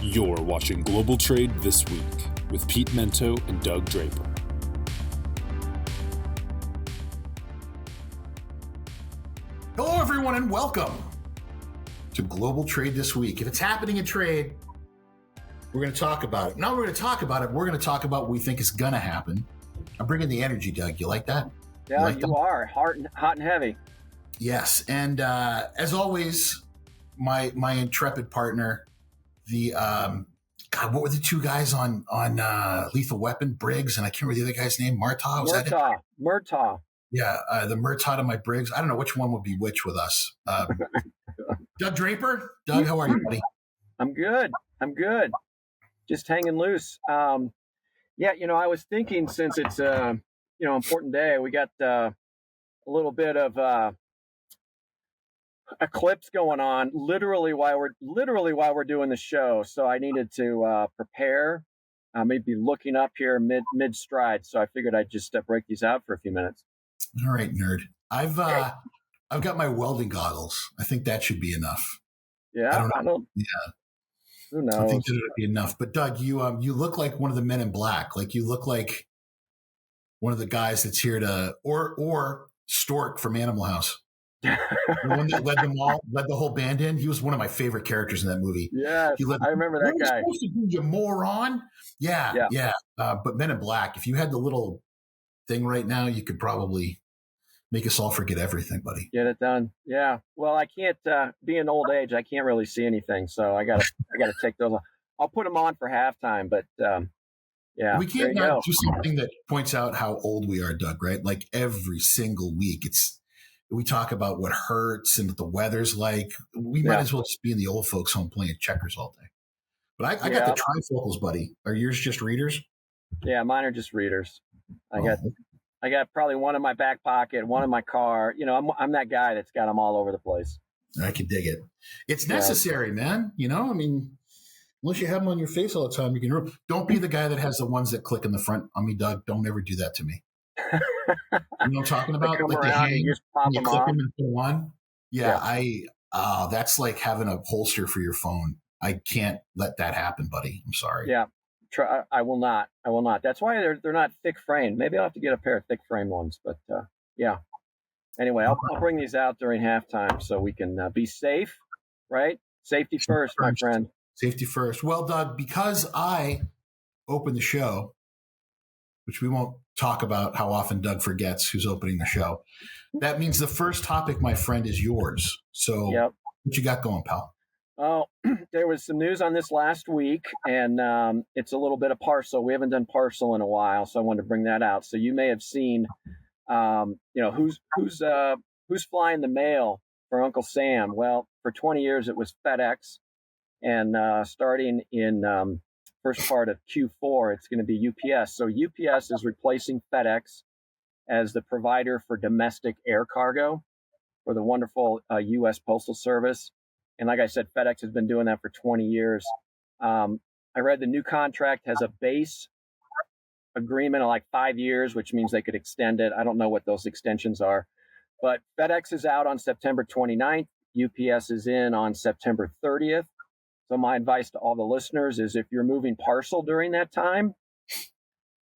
You're watching Global Trade This Week with Pete Mento and Doug Draper. Hello, everyone, and welcome to Global Trade This Week. If it's happening in trade, we're going to talk about it. Now we're going to talk about it. We're going to talk about what we think is going to happen. I'm bringing the energy, Doug. You like that? Yeah, you are. Hot and heavy. Yes, and as always, my intrepid partner, the what were the two guys on Lethal Weapon? Briggs, and I can't remember the other guy's name. Murtaugh? Was that it? Murtaugh. Yeah, the Murtaugh to my Briggs. I don't know which one would be which with us. Doug Draper. Doug, how are you, buddy? I'm good. Just hanging loose. I was thinking, since it's important day, we got a little bit of eclipse going on literally while we're doing the show. So I needed to prepare. Maybe looking up here mid stride. So I figured I'd just break these out for a few minutes. All right, nerd. I've got my welding goggles. I think that should be enough. Yeah, I don't. Yeah. Who knows? I think that would be enough. But Doug, you look like one of the men in black. Like you look like one of the guys that's here to, or Stork from Animal House. The one that led the whole band in. He was one of my favorite characters in that movie. Yeah, I remember that guy. Supposed to do, you moron. Yeah. But Men in Black. If you had the little thing right now, you could probably make us all forget everything, buddy. Get it done. Yeah. Well, I can't. Being old age, I can't really see anything, so I gotta take those off. I'll put them on for halftime, but yeah. We can't not do something that points out how old we are, Doug. Right? Like every single week, we talk about what hurts and what the weather's like. We might as well just be in the old folks' home playing checkers all day. But I got the trifocals, buddy. Are yours just readers? Yeah, mine are just readers. I got probably one in my back pocket, one in my car. I'm that guy that's got them all over the place. I can dig it. It's necessary, man. I mean, unless you have them on your face all the time, you can. Don't be the guy that has the ones that click in the front. I mean, Doug, don't ever do that to me. You know what I'm talking about? Like they hang, you just pop them click off. them and put them on. Yeah. That's like having a holster for your phone. I can't let that happen, buddy. I'm sorry. Yeah. I will not. That's why they're not thick framed. Maybe I'll have to get a pair of thick framed ones. But yeah. Anyway, I'll bring these out during halftime so we can be safe. Right? Safety first, my friend. Safety first. Well, Doug, because I opened the show, which we won't talk about how often Doug forgets who's opening the show. That means the first topic, my friend, is yours. So What you got going, pal? Oh, there was some news on this last week, and it's a little bit of parcel. We haven't done parcel in a while, so I wanted to bring that out. So you may have seen, who's flying the mail for Uncle Sam. Well, for 20 years it was FedEx, and starting in first part of Q4, it's going to be UPS. So UPS is replacing FedEx as the provider for domestic air cargo for the wonderful U.S. Postal Service. And like I said, FedEx has been doing that for 20 years. I read the new contract has a base agreement of like 5 years, which means they could extend it. I don't know what those extensions are. But FedEx is out on September 29th. UPS is in on September 30th. So my advice to all the listeners is if you're moving parcel during that time,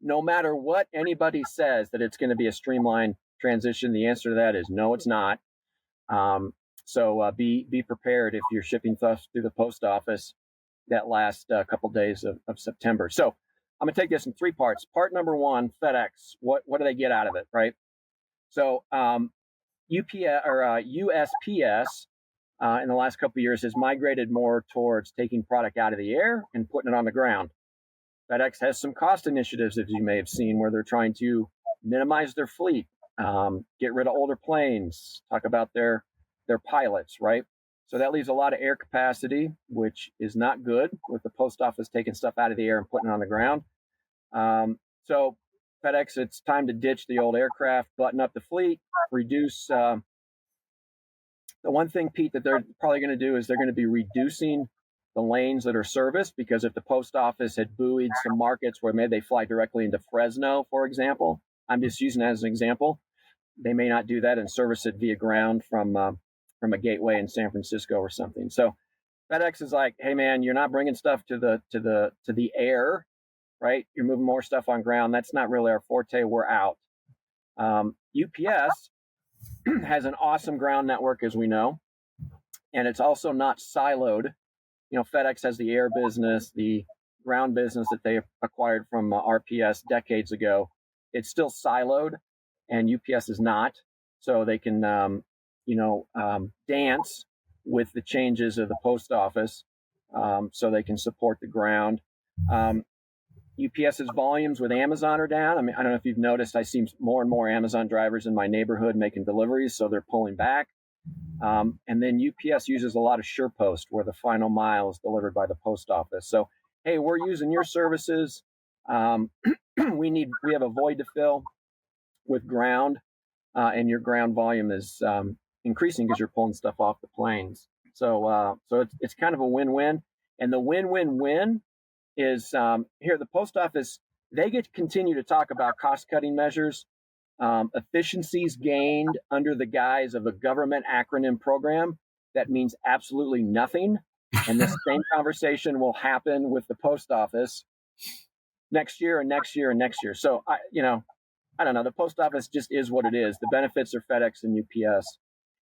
no matter what anybody says that it's going to be a streamlined transition, the answer to that is no, it's not. So be prepared if you're shipping stuff through the post office that last couple days of September. So I'm going to take this in three parts. Part number one, FedEx. What do they get out of it, right? So USPS in the last couple of years has migrated more towards taking product out of the air and putting it on the ground. FedEx has some cost initiatives, as you may have seen, where they're trying to minimize their fleet, get rid of older planes, talk about their pilots, right? So that leaves a lot of air capacity, which is not good with the post office taking stuff out of the air and putting it on the ground. So FedEx, it's time to ditch the old aircraft, button up the fleet, reduce. The one thing, Pete, that they're probably going to do is they're going to be reducing the lanes that are serviced, because if the post office had buoyed some markets where maybe they fly directly into Fresno, for example, I'm just using that as an example, they may not do that and service it via ground from a gateway in San Francisco or something. So FedEx is like, hey man, you're not bringing stuff to the air, right? You're moving more stuff on ground. That's not really our forte. We're out. UPS has an awesome ground network, as we know, and it's also not siloed. FedEx has the air business, the ground business that they acquired from RPS decades ago. It's still siloed, and UPS is not. So they can, dance with the changes of the post office, so they can support the ground. UPS's volumes with Amazon are down. I mean, I don't know if you've noticed, I see more and more Amazon drivers in my neighborhood making deliveries, so they're pulling back. And then UPS uses a lot of SurePost, where the final mile is delivered by the post office. So, hey, we're using your services. We have a void to fill with ground, and your ground volume is increasing because you're pulling stuff off the planes. So it's kind of a win-win. And the win-win-win is here, the post office, they get to continue to talk about cost-cutting measures, efficiencies gained under the guise of a government acronym program that means absolutely nothing. And this same conversation will happen with the post office next year and next year and next year. So, I don't know. The post office just is what it is. The benefits are FedEx and UPS.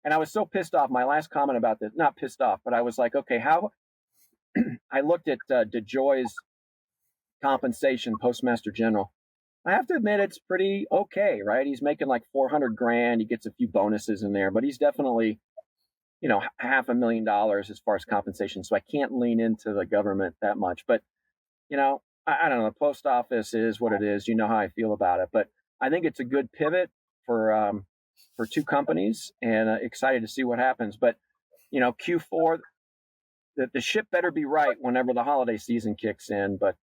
And I was so pissed off. My last comment about this, not pissed off, but I was like, okay, how? I looked at DeJoy's compensation, Postmaster General. I have to admit, it's pretty okay, right? He's making like $400,000. He gets a few bonuses in there, but he's definitely, $500,000 as far as compensation. So I can't lean into the government that much. But, I don't know. The post office is what it is. You know how I feel about it. But I think it's a good pivot for two companies, and excited to see what happens. But, Q4, the ship better be right whenever the holiday season kicks in. But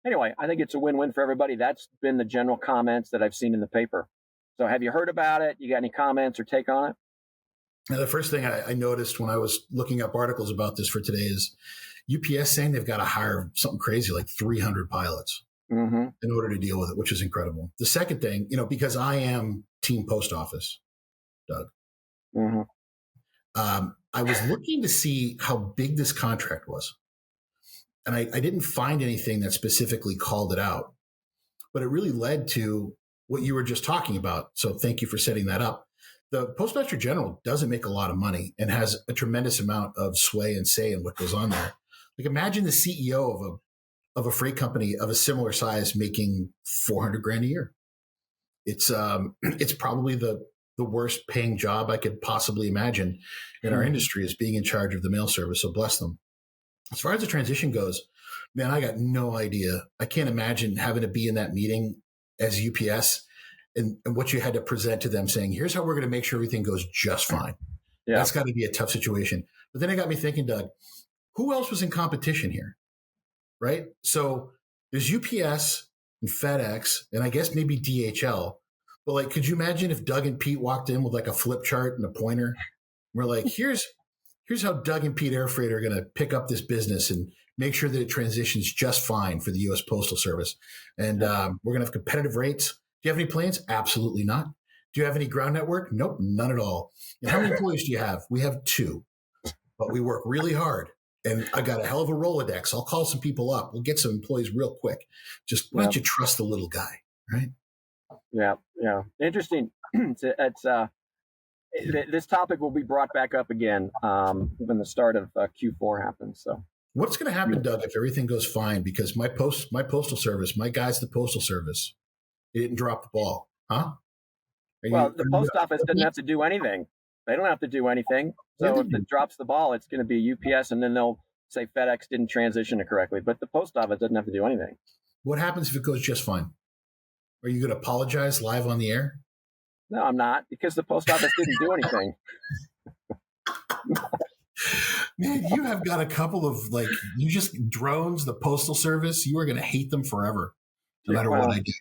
anyway, I think it's a win-win for everybody. That's been the general comments that I've seen in the paper. So have you heard about it? You got any comments or take on it? Now, the first thing I noticed when I was looking up articles about this for today is UPS saying they've got to hire something crazy like 300 pilots in order to deal with it, which is incredible. The second thing, because I am team post office, Doug, I was looking to see how big this contract was. And I didn't find anything that specifically called it out, but it really led to what you were just talking about. So thank you for setting that up. The Postmaster General doesn't make a lot of money and has a tremendous amount of sway and say in what goes on there. Like, imagine the CEO of a freight company of a similar size making $400,000 a year. It's probably the worst paying job I could possibly imagine in our industry, is being in charge of the mail service. So bless them. As far as the transition goes, man, I got no idea. I can't imagine having to be in that meeting as UPS and what you had to present to them, saying, here's how we're going to make sure everything goes just fine. Yeah. That's got to be a tough situation. But then it got me thinking, Doug, who else was in competition here? Right? So there's UPS and FedEx, and I guess maybe DHL. But could you imagine if Doug and Pete walked in with a flip chart and a pointer? We're like, here's how Doug and Pete Air Freight are going to pick up this business and make sure that it transitions just fine for the U.S. Postal Service. And we're going to have competitive rates. Do you have any planes? Absolutely not. Do you have any ground network? Nope, none at all. And how many employees do you have? We have 2, but we work really hard. And I got a hell of a Rolodex. I'll call some people up. We'll get some employees real quick. Just why don't you trust the little guy, right? Yeah. Interesting. This topic will be brought back up again when the start of Q4 happens. So, what's going to happen, Doug, if everything goes fine? Because my postal service, my guys, the postal service, they didn't drop the ball, huh? The post office doesn't have to do anything. They don't have to do anything. So if it drops the ball, it's going to be UPS, and then they'll say FedEx didn't transition it correctly. But the post office doesn't have to do anything. What happens if it goes just fine? Are you going to apologize live on the air? No, I'm not, because the post office didn't do anything. Man, you have got a couple of drones, the postal service. You are going to hate them forever, no matter what I do.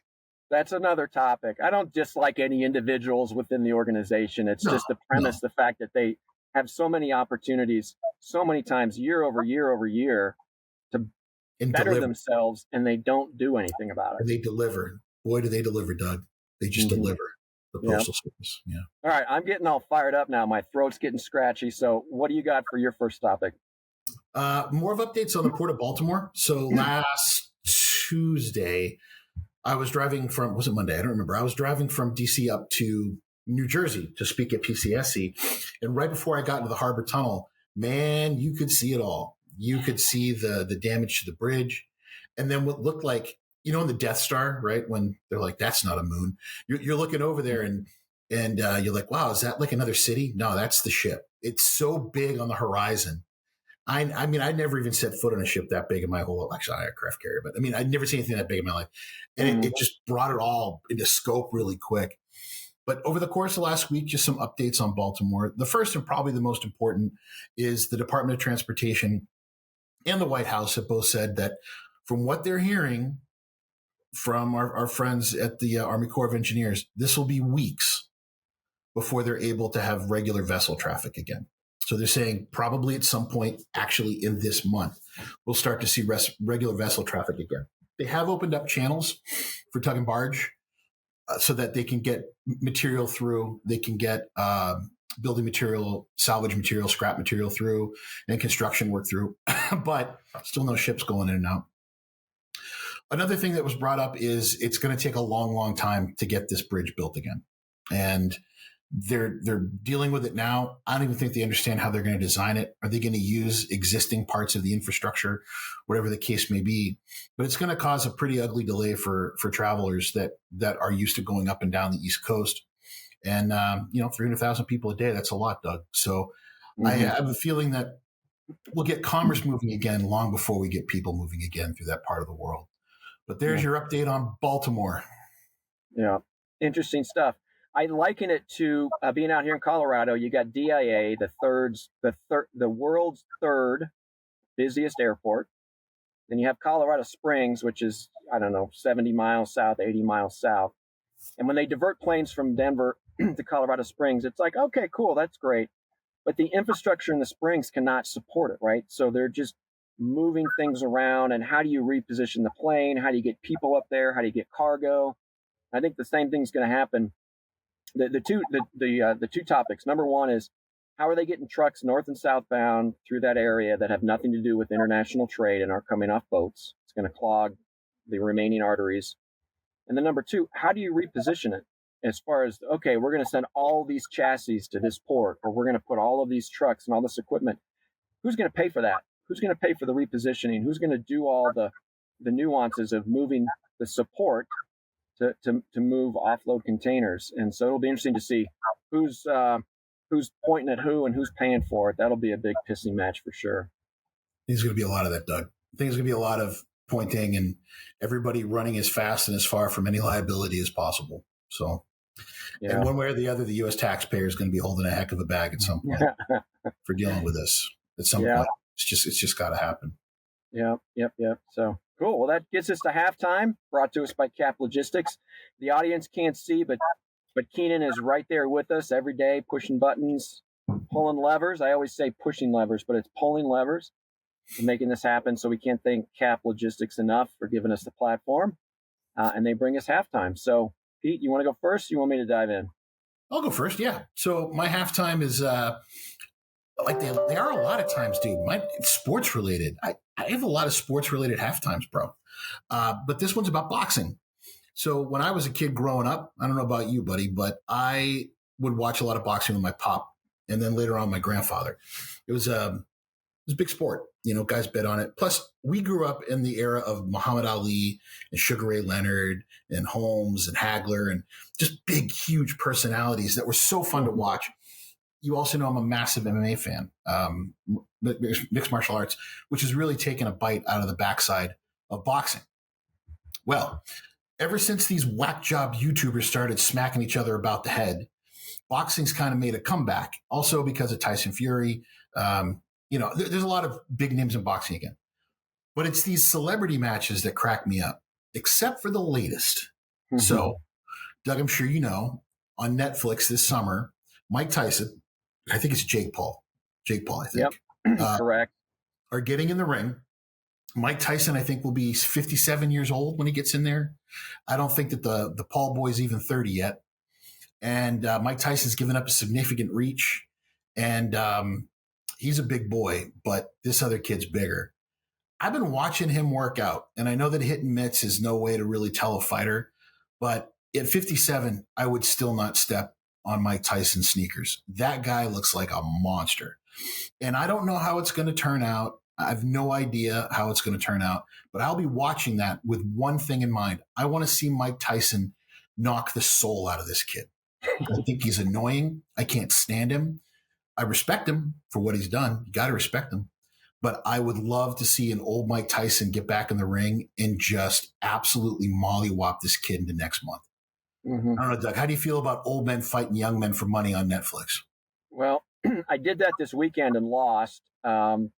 That's another topic. I don't dislike any individuals within the organization. It's just the premise, the fact that they have so many opportunities, so many times, year over year over year, to better themselves, and they don't do anything about it. And they deliver. Boy, do they deliver, Doug. They just deliver. The postal service. Yeah. All right. I'm getting all fired up now. My throat's getting scratchy. So what do you got for your first topic? More of updates on the Port of Baltimore. So last Tuesday, I was driving from, was it Monday? I don't remember. I was driving from DC up to New Jersey to speak at PCSC. And right before I got into the Harbor Tunnel, man, you could see it all. You could see the damage to the bridge. And then what looked like, in the Death Star, right? When they're like, that's not a moon. You're looking over there and you're like, wow, is that like another city? No, that's the ship. It's so big on the horizon. I mean, I'd never even set foot on a ship that big in my whole, actually, I aircraft carrier, but I mean, I'd never seen anything that big in my life. And it just brought it all into scope really quick. But over the course of last week, just some updates on Baltimore. The first and probably the most important is the Department of Transportation and the White House have both said that from what they're hearing from our friends at the Army Corps of Engineers, this will be weeks before they're able to have regular vessel traffic again. So they're saying probably at some point, actually in this month, we'll start to see regular vessel traffic again. They have opened up channels for tug and barge so that they can get material through. They can get building material, salvage material, scrap material through, and construction work through. But still no ships going in and out. Another thing that was brought up is it's going to take a long, long time to get this bridge built again. And they're dealing with it now. I don't even think they understand how they're going to design it. Are they going to use existing parts of the infrastructure, whatever the case may be? But it's going to cause a pretty ugly delay for travelers that are used to going up and down the East Coast. And 300,000 people a day, that's a lot, Doug. So I have a feeling that we'll get commerce moving again long before we get people moving again through that part of the world. But there's your update on Baltimore. Yeah, interesting stuff. I liken it to being out here in Colorado. You got DIA, the world's third busiest airport. Then you have Colorado Springs, which is, 70 miles south, 80 miles south. And when they divert planes from Denver to Colorado Springs, it's like, okay, cool, that's great. But the infrastructure in the Springs cannot support it, right? So they're just moving things around. And how do you reposition the plane? How do you get people up there? How do you get cargo? I think the same thing's going to happen. The two topics. Number one is how are they getting trucks north and southbound through that area that have nothing to do with international trade and are coming off boats? It's going to clog the remaining arteries. And then number two, how do you reposition it as far as, okay, we're going to send all these chassis to this port, or we're going to put all of these trucks and all this equipment. Who's going to pay for that? Who's going to pay for the repositioning? Who's going to do all the nuances of moving the support to move offload containers? And so it'll be interesting to see who's pointing at who and who's paying for it. That'll be a big pissing match for sure. There's going to be a lot of that, Doug. I think there's going to be a lot of pointing and everybody running as fast and as far from any liability as possible. So, and one way or the other, the U.S. taxpayer is going to be holding a heck of a bag at some point for dealing with this. At some point, it's just got to happen. Yep. So cool. Well, that gets us to halftime. Brought to us by Cap Logistics. The audience can't see, but Keenan is right there with us every day, pushing buttons, pulling levers. I always say pushing levers, but it's pulling levers to making this happen. So we can't thank Cap Logistics enough for giving us the platform, and they bring us halftime. So Pete, you want to go first? Or you want me to dive in? I'll go first. Yeah. So my halftime is like they are a lot of times, dude. It's sports related. I have a lot of sports related halftimes, bro. But this one's about boxing. So when I was a kid growing up, I don't know about you, buddy, but I would watch a lot of boxing with my pop, and then later on my grandfather. It was a big sport. Guys bet on it. Plus, we grew up in the era of Muhammad Ali and Sugar Ray Leonard and Holmes and Hagler and just big, huge personalities that were so fun to watch. You also know I'm a massive MMA fan, mixed martial arts, which has really taken a bite out of the backside of boxing. Well, ever since these whack job YouTubers started smacking each other about the head, boxing's kind of made a comeback. Also because of Tyson Fury. There's a lot of big names in boxing again. But it's these celebrity matches that crack me up, except for the latest. Mm-hmm. So, Doug, I'm sure you know, on Netflix this summer, Mike Tyson, I think it's Jake Paul, I think. Yep. Correct. Are getting in the ring. Mike Tyson, I think, will be 57 years old when he gets in there. I don't think that the Paul boy's even 30 yet. And Mike Tyson's given up a significant reach. And he's a big boy, but this other kid's bigger. I've been watching him work out, and I know that hitting mitts is no way to really tell a fighter, but at 57, I would still not step on Mike Tyson's sneakers. That guy looks like a monster. And I don't know how it's going to turn out. I have no idea how it's going to turn out, but I'll be watching that with one thing in mind. I want to see Mike Tyson knock the soul out of this kid. I think he's annoying. I can't stand him. I respect him for what he's done. You got to respect him. But I would love to see an old Mike Tyson get back in the ring and just absolutely mollywop this kid into next month. Mm-hmm. I don't know, Doug, how do you feel about old men fighting young men for money on Netflix? Well, I did that this weekend and lost. I'm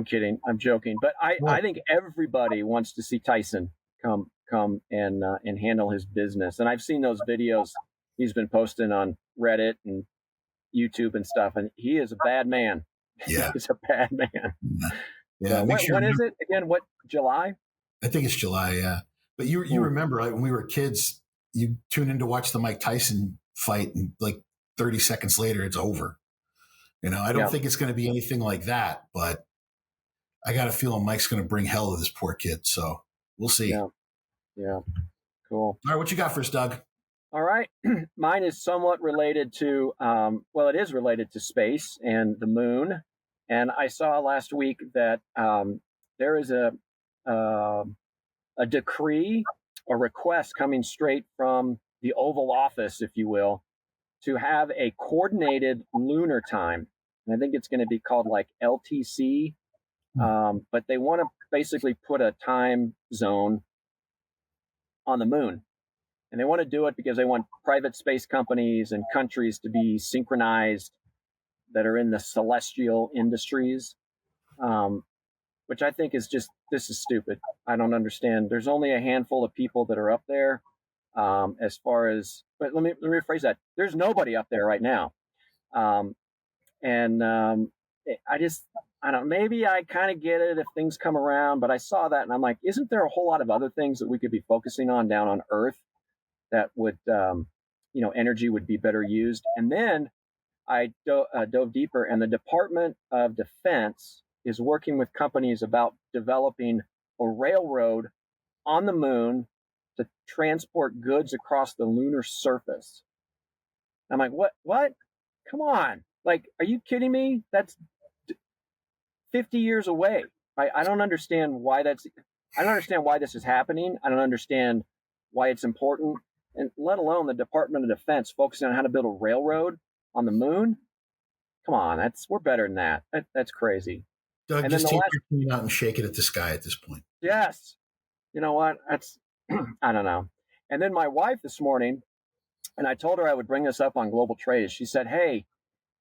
kidding. I'm joking. But I think everybody wants to see Tyson come and handle his business. And I've seen those videos he's been posting on Reddit and YouTube and stuff. And he is a bad man. Yeah. He's a bad man. Yeah. So when is it again? What, July? I think it's July, yeah. But you remember, like, when we were kids, you tune in to watch the Mike Tyson fight, and like 30 seconds later, it's over. I don't think it's going to be anything like that, but I got a feeling Mike's going to bring hell to this poor kid. So we'll see. Yeah. Cool. All right. What you got for us, Doug? All right. Mine is somewhat related to, it is related to space and the moon. And I saw last week that there is a decree or request coming straight from the Oval Office, if you will, to have a coordinated lunar time. And I think it's going to be called like LTC. But they want to basically put a time zone on the moon. And they want to do it because they want private space companies and countries to be synchronized that are in the celestial industries, which I think is this is stupid. I don't understand. There's only a handful of people that are up there. But let me rephrase that. There's nobody up there right now. I don't know, maybe I kind of get it if things come around, but I saw that and I'm like, isn't there a whole lot of other things that we could be focusing on down on Earth that would, energy would be better used? And then I dove deeper, and the Department of Defense is working with companies about developing a railroad on the moon to transport goods across the lunar surface. I'm like, what? Come on. Like, are you kidding me? That's 50 years away. I don't understand why this is happening. I don't understand why it's important. And let alone the Department of Defense focusing on how to build a railroad on the moon. Come on, we're better than that. That's crazy. Doug, and just take your phone out and shake it at the sky at this point. Yes. You know what? That's, I don't know. And then my wife this morning, and I told her I would bring this up on Global Trade. She said, hey,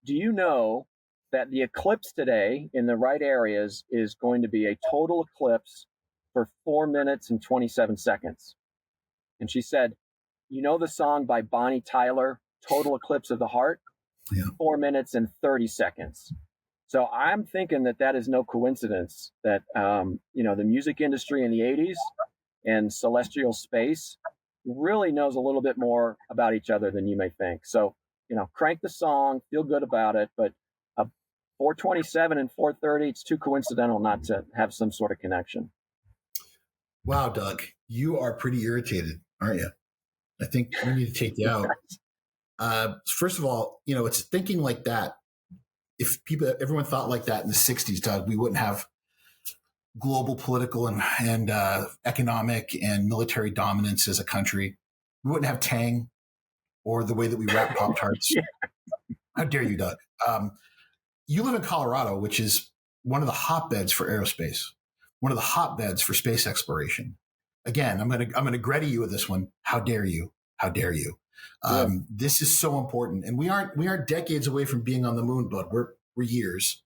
do you know that the eclipse today in the right areas is going to be a total eclipse for 4 minutes and 27 seconds? And she said, you know the song by Bonnie Tyler, Total Eclipse of the Heart? Yeah. 4 minutes and 30 seconds. So I'm thinking that is no coincidence that, the music industry in the 80s and celestial space really knows a little bit more about each other than you may think. So, crank the song, feel good about it, but 427 and 430, it's too coincidental not to have some sort of connection. Wow, Doug, you are pretty irritated, aren't you? I think we need to take you out. First of all, it's thinking like that. If everyone thought like that in the 60s, Doug, we wouldn't have global political and economic and military dominance as a country. We wouldn't have Tang or the way that we wrap Pop-Tarts. Yeah. How dare you, Doug? You live in Colorado, which is one of the hotbeds for aerospace, one of the hotbeds for space exploration. Again, I'm going to Greta you with this one. How dare you? How dare you? Yeah. This is so important, and we aren't decades away from being on the moon, but we're years.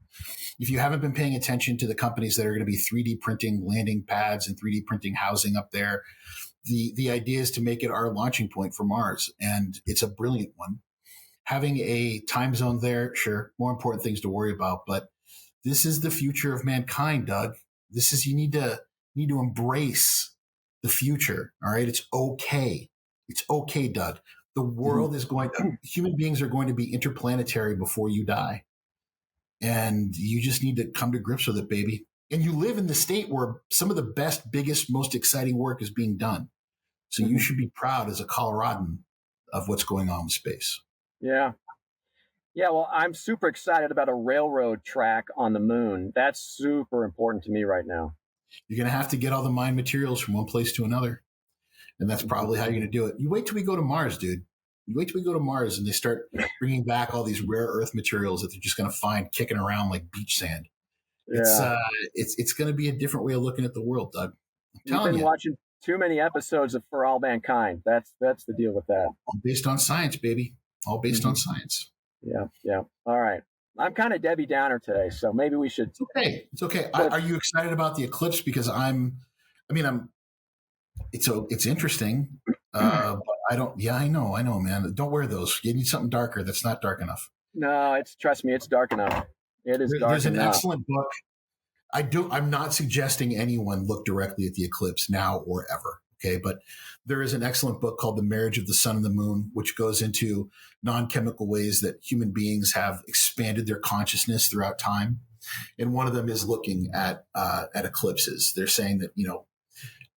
If you haven't been paying attention to the companies that are going to be 3D printing landing pads and 3D printing housing up there, the idea is to make it our launching point for Mars, and it's a brilliant one. Having a time zone there, sure, more important things to worry about, but this is the future of mankind, Doug. You need to embrace the future. All right, it's okay. It's okay, Doug. The world is human beings are going to be interplanetary before you die. and you just need to come to grips with it, baby. And you live in the state where some of the best, biggest, most exciting work is being done. So you should be proud as a Coloradan of what's going on with space. Yeah. Yeah, well, I'm super excited about a railroad track on the moon. That's super important to me right now. You're going to have to get all the mined materials from one place to another. And that's probably how you're going to do it. You wait till we go to Mars, dude. You wait till we go to Mars and they start bringing back all these rare earth materials that they're just going to find kicking around like beach sand. Yeah. It's going to be a different way of looking at the world, Doug. You've been watching too many episodes of For All Mankind. That's the deal with that. All based on science, baby. All based on science. Yeah. All right. I'm kind of Debbie Downer today, so maybe we should. It's okay. Are you excited about the eclipse? Because it's interesting. But I don't. Yeah, I know, man. Don't wear those. You need something darker. That's not dark enough. No, trust me, it's dark enough. It is dark enough. There's an excellent book. I'm not suggesting anyone look directly at the eclipse now or ever. Okay. But there is an excellent book called The Marriage of the Sun and the Moon, which goes into non-chemical ways that human beings have expanded their consciousness throughout time. And one of them is looking at eclipses. They're saying that,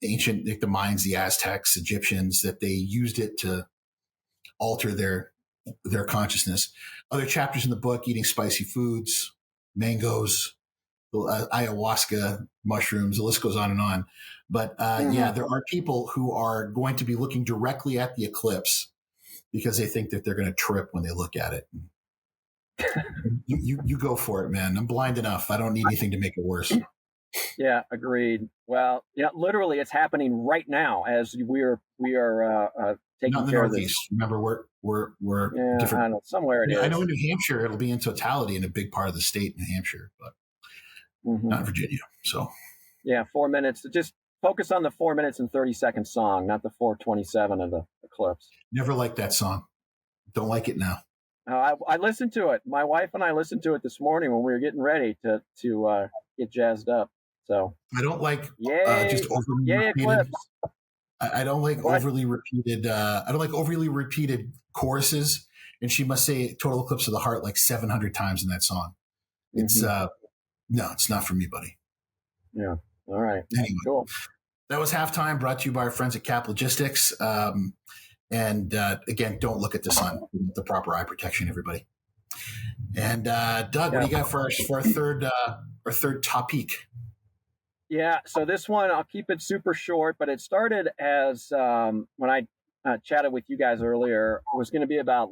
ancient, like the Mayans, the Aztecs, Egyptians, that they used it to alter their consciousness. Other chapters in the book, eating spicy foods, mangoes, ayahuasca, mushrooms, the list goes on and on. But there are people who are going to be looking directly at the eclipse because they think that they're going to trip when they look at it. You go for it, man. I'm blind enough. I don't need anything to make it worse. Yeah, agreed. Well, literally, it's happening right now as we are taking care of this. Remember, we're different. I don't know, somewhere it is. I know in New Hampshire it'll be in totality in a big part of the state, New Hampshire, but not Virginia. So 4 minutes. Just focus on the 4 minutes and 30-second song, not the 4:27 of the eclipse. Never liked that song. Don't like it now. I listened to it. My wife and I listened to it this morning when we were getting ready to get jazzed up. So I don't like just overly repeated. Eclipse. I don't like overly repeated. I don't like overly repeated choruses. And she must say "Total Eclipse of the Heart" like 700 times in that song. It's no, it's not for me, buddy. Yeah. All right. Anyway, cool. That was Halftime, brought to you by our friends at Cap Logistics. And again, don't look at the sun. The proper eye protection, everybody. And Doug, what do you got for our third topic? Yeah, so this one, I'll keep it super short, but it started as when I chatted with you guys earlier, it was going to be about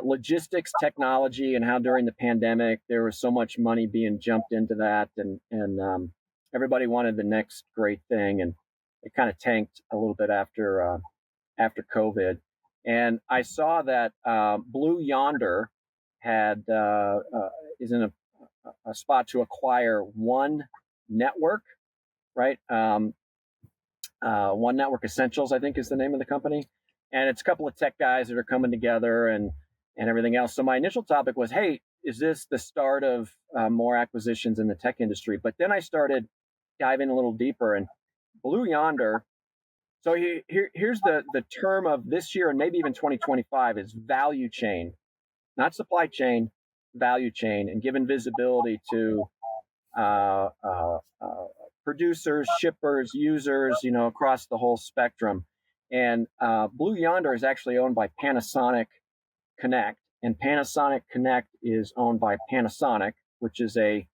logistics technology and how during the pandemic there was so much money being jumped into that, and everybody wanted the next great thing, and it kind of tanked a little bit after COVID. And I saw that Blue Yonder is in a spot to acquire One Network, right? One Network Essentials, I think, is the name of the company. And it's a couple of tech guys that are coming together and everything else. So my initial topic was, hey, is this the start of more acquisitions in the tech industry? But then I started diving a little deeper, and Blue Yonder. So here's the term of this year and maybe even 2025 is value chain, not supply chain, value chain, and giving visibility to producers, shippers, users, across the whole spectrum. And Blue Yonder is actually owned by Panasonic Connect, and Panasonic Connect is owned by Panasonic, which is a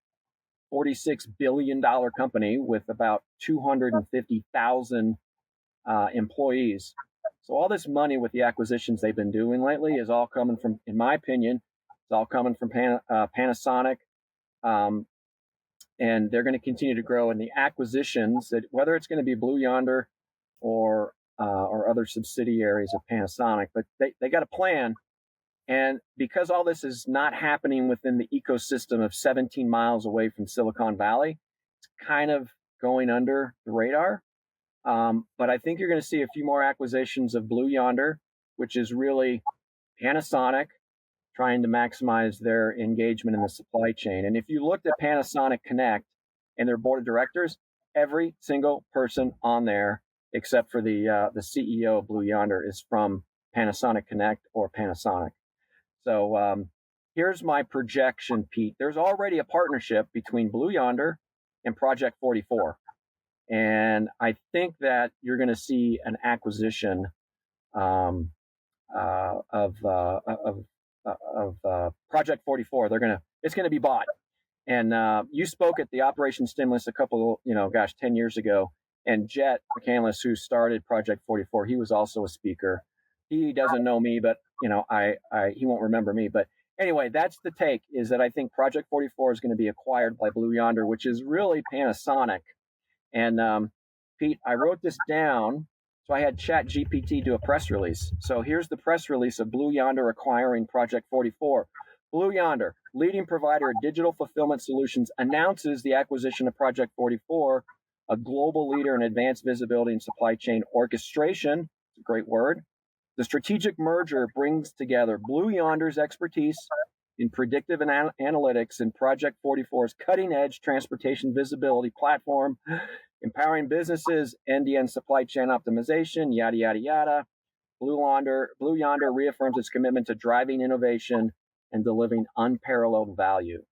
$46 billion company with about 250,000 employees. So all this money with the acquisitions they've been doing lately is all coming from, in my opinion, it's all coming from Panasonic. And they're going to continue to grow. And the acquisitions, that whether it's going to be Blue Yonder or other subsidiaries of Panasonic, but they got a plan. And because all this is not happening within the ecosystem of 17 miles away from Silicon Valley, it's kind of going under the radar. But I think you're going to see a few more acquisitions of Blue Yonder, which is really Panasonic trying to maximize their engagement in the supply chain. And if you looked at Panasonic Connect and their board of directors, every single person on there, except for the CEO of Blue Yonder, is from Panasonic Connect or Panasonic. So here's my projection, Pete. There's already a partnership between Blue Yonder and Project 44. And I think that you're going to see an acquisition of Project 44. It's going to be bought. And you spoke at the Operation Stimulus 10 years ago. And Jet McCandless, who started Project 44, he was also a speaker. He doesn't know me, but he won't remember me. But anyway, that's the take, is that I think Project 44 is going to be acquired by Blue Yonder, which is really Panasonic. And Pete, I wrote this down. So I had ChatGPT do a press release. So here's the press release of Blue Yonder acquiring Project 44. Blue Yonder, leading provider of digital fulfillment solutions, announces the acquisition of Project 44, a global leader in advanced visibility and supply chain orchestration. It's a great word. The strategic merger brings together Blue Yonder's expertise in predictive analytics and Project 44's cutting-edge transportation visibility platform, empowering businesses, end-to-end supply chain optimization, yada, yada, yada. Blue Yonder reaffirms its commitment to driving innovation and delivering unparalleled value.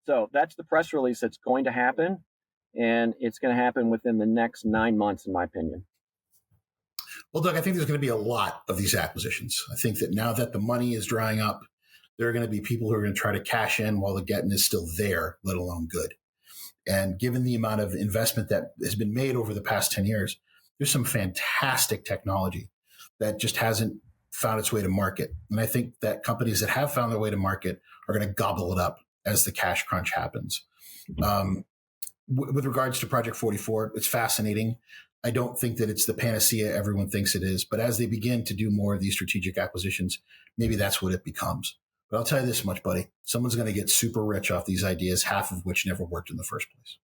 So that's the press release that's going to happen, and it's going to happen within the next 9 months, in my opinion. Well, Doug, I think there's going to be a lot of these acquisitions. I think that now that the money is drying up, there are going to be people who are going to try to cash in while the getting is still there, let alone good. And given the amount of investment that has been made over the past 10 years, there's some fantastic technology that just hasn't found its way to market. And I think that companies that have found their way to market are going to gobble it up as the cash crunch happens. With regards to Project 44, it's fascinating. I don't think that it's the panacea everyone thinks it is, but as they begin to do more of these strategic acquisitions, maybe that's what it becomes. But I'll tell you this much, buddy. Someone's going to get super rich off these ideas, half of which never worked in the first place.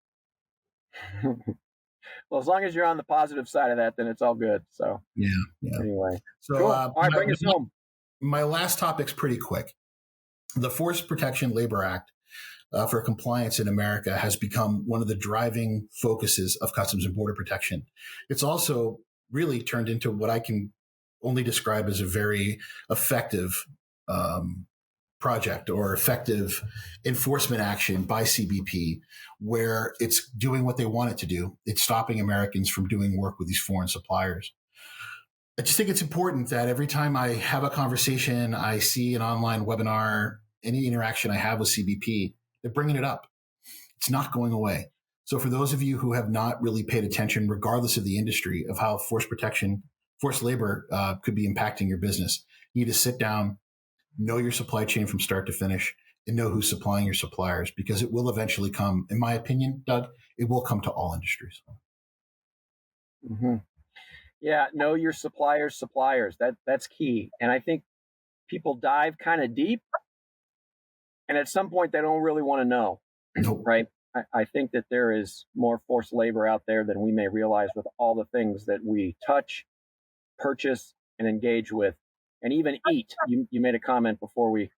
Well, as long as you're on the positive side of that, then it's all good. So yeah. Anyway, so cool. All right, bring us home. My last topic's pretty quick. The Force Protection Labor Act for compliance in America has become one of the driving focuses of Customs and Border Protection. It's also really turned into what I can only describe as a very effective project or effective enforcement action by CBP, where it's doing what they want it to do. It's stopping Americans from doing work with these foreign suppliers. I just think it's important that every time I have a conversation, I see an online webinar, any interaction I have with CBP, they're bringing it up. It's not going away. So for those of you who have not really paid attention, regardless of the industry, of how forced labor could be impacting your business, you need to sit down, know your supply chain from start to finish, and know who's supplying your suppliers, because it will eventually come, in my opinion, Doug, it will come to all industries. Mm-hmm. Yeah, know your suppliers. That's key. And I think people dive kind of deep, and at some point they don't really want to know, Nope. Right? I think that there is more forced labor out there than we may realize with all the things that we touch, purchase, and engage with, and even eat. You made a comment before we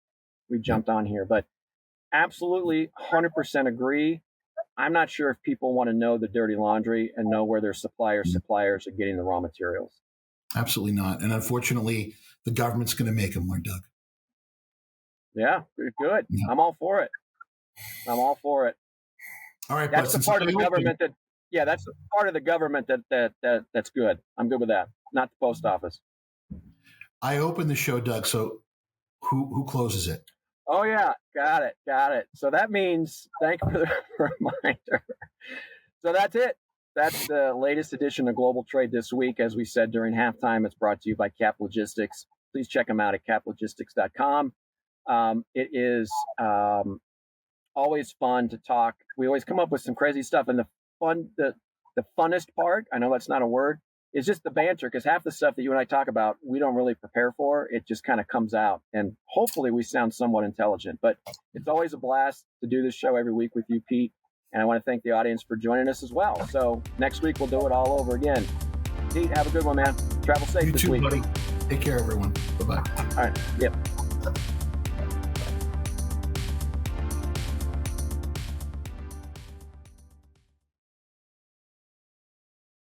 jumped on here, but absolutely 100% agree. I'm not sure if people want to know the dirty laundry and know where their suppliers are getting the raw materials. Absolutely not. And unfortunately, the government's going to make them learn, Doug. Yeah, good. Yeah. I'm all for it. All right, that's the part of the government that's the part of the government that's good. I'm good with that. Not the post office. I opened the show, Doug. So who closes it? Oh yeah, got it. So that means, thank you for the reminder. So that's it. That's the latest edition of Global Trade this week. As we said during halftime, it's brought to you by Cap Logistics. Please check them out at caplogistics.com. It is always fun to talk. We always come up with some crazy stuff, and the funnest part, I know that's not a word, is just the banter, because half the stuff that you and I talk about, we don't really prepare for. It just kind of comes out, and hopefully we sound somewhat intelligent. But it's always a blast to do this show every week with you, Pete, and I want to thank the audience for joining us as well. So next week, we'll do it all over again. Pete, have a good one, man. Travel safe this week. You too, buddy. Take care, everyone. Bye-bye. All right. Yep.